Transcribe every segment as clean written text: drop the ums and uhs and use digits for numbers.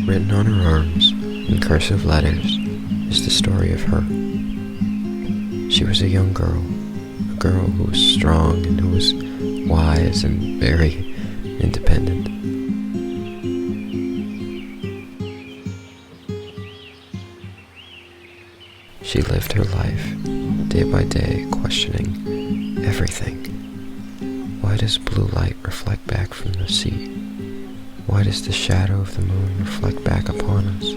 Written on her arms, in cursive letters, is the story of her. She was a young girl who was strong and who was wise and very independent. She lived her life, day by day, questioning everything. Why does blue light reflect back from the sea? Why does the shadow of the moon reflect back upon us?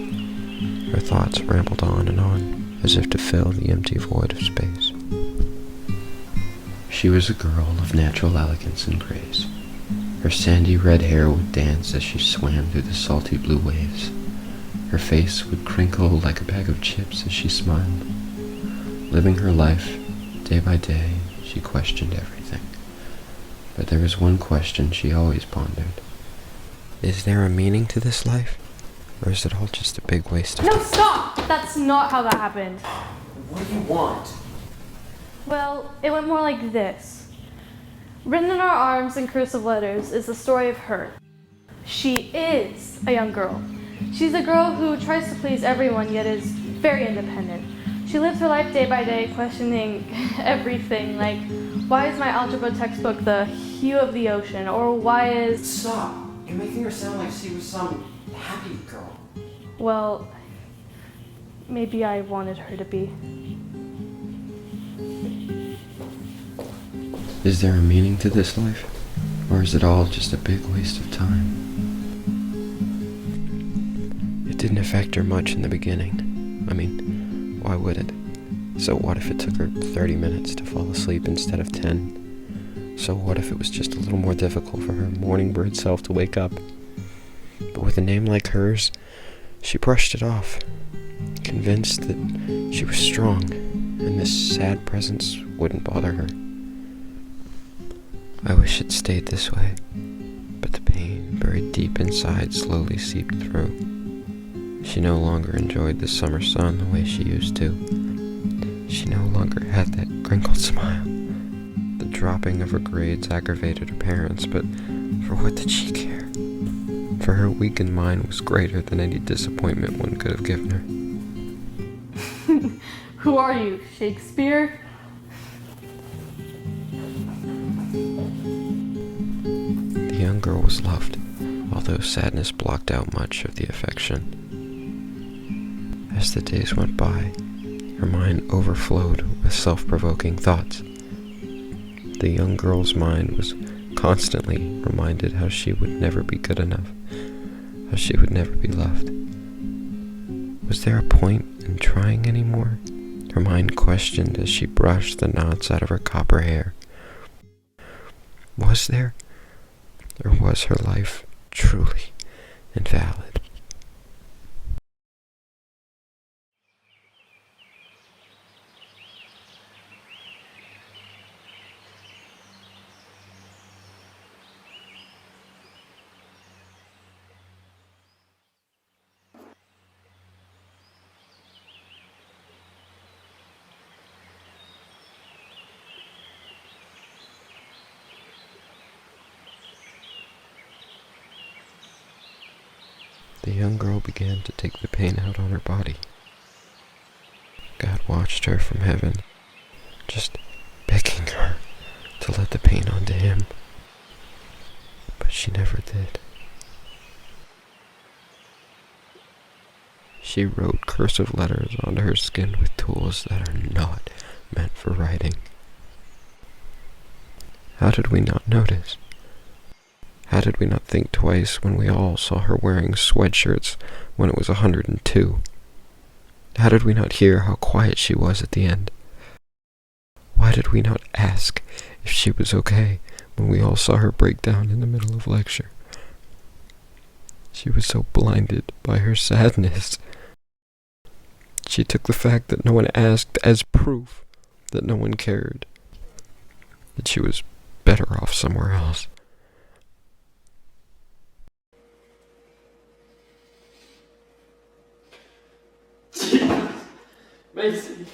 Her thoughts rambled on and on, as if to fill the empty void of space. She was a girl of natural elegance and grace. Her sandy red hair would dance as she swam through the salty blue waves. Her face would crinkle like a bag of chips as she smiled. Living her life, day by day, she questioned everything. But there was one question she always pondered. Is there a meaning to this life? Or is it all just a big waste of time? No, stop! That's not how that happened. What do you want? Well, it went more like this. Written in our arms in cursive letters is the story of her. She is a young girl. She's a girl who tries to please everyone yet is very independent. She lives her life day by day questioning everything, like, why is my algebra textbook the hue of the ocean? Or why is... Stop! You're making her sound like she was some happy girl. Well, maybe I wanted her to be. Is there a meaning to this life? Or is it all just a big waste of time? It didn't affect her much in the beginning. I mean, why would it? So what if it took her 30 minutes to fall asleep instead of 10? So what if it was just a little more difficult for her morning bird self to wake up? But with a name like hers, she brushed it off, convinced that she was strong, and this sad presence wouldn't bother her. I wish it stayed this way, but the pain buried deep inside slowly seeped through. She no longer enjoyed the summer sun the way she used to. She no longer had that crinkled smile. The dropping of her grades aggravated her parents, but for what did she care? For her weakened mind was greater than any disappointment one could have given her. Who are you, Shakespeare? The young girl was loved, although sadness blocked out much of the affection. As the days went by, her mind overflowed with self-provoking thoughts. The young girl's mind was constantly reminded how she would never be good enough, how she would never be loved. Was there a point in trying anymore? Her mind questioned as she brushed the knots out of her copper hair. Was there? Or was her life truly invalid? The young girl began to take the pain out on her body. God watched her from heaven, just begging her to let the pain onto him. But she never did. She wrote cursive letters onto her skin with tools that are not meant for writing. How did we not notice? How did we not think twice when we all saw her wearing sweatshirts when it was 102? How did we not hear how quiet she was at the end? Why did we not ask if she was okay when we all saw her break down in the middle of lecture? She was so blinded by her sadness. She took the fact that no one asked as proof that no one cared, that she was better off somewhere else. Macy.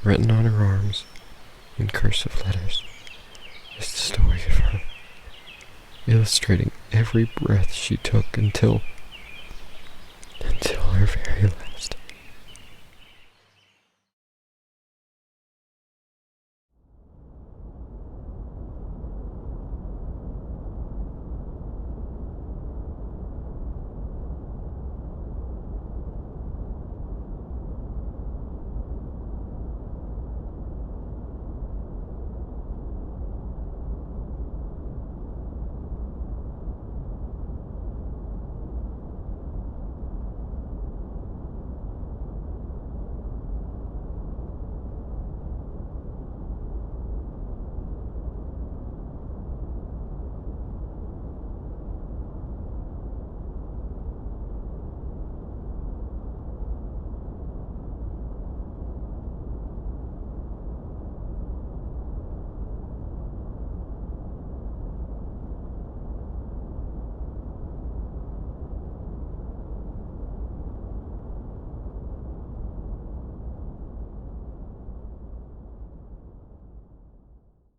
Written on her arms, in cursive letters, is the story of her, illustrating every breath she took until her very last.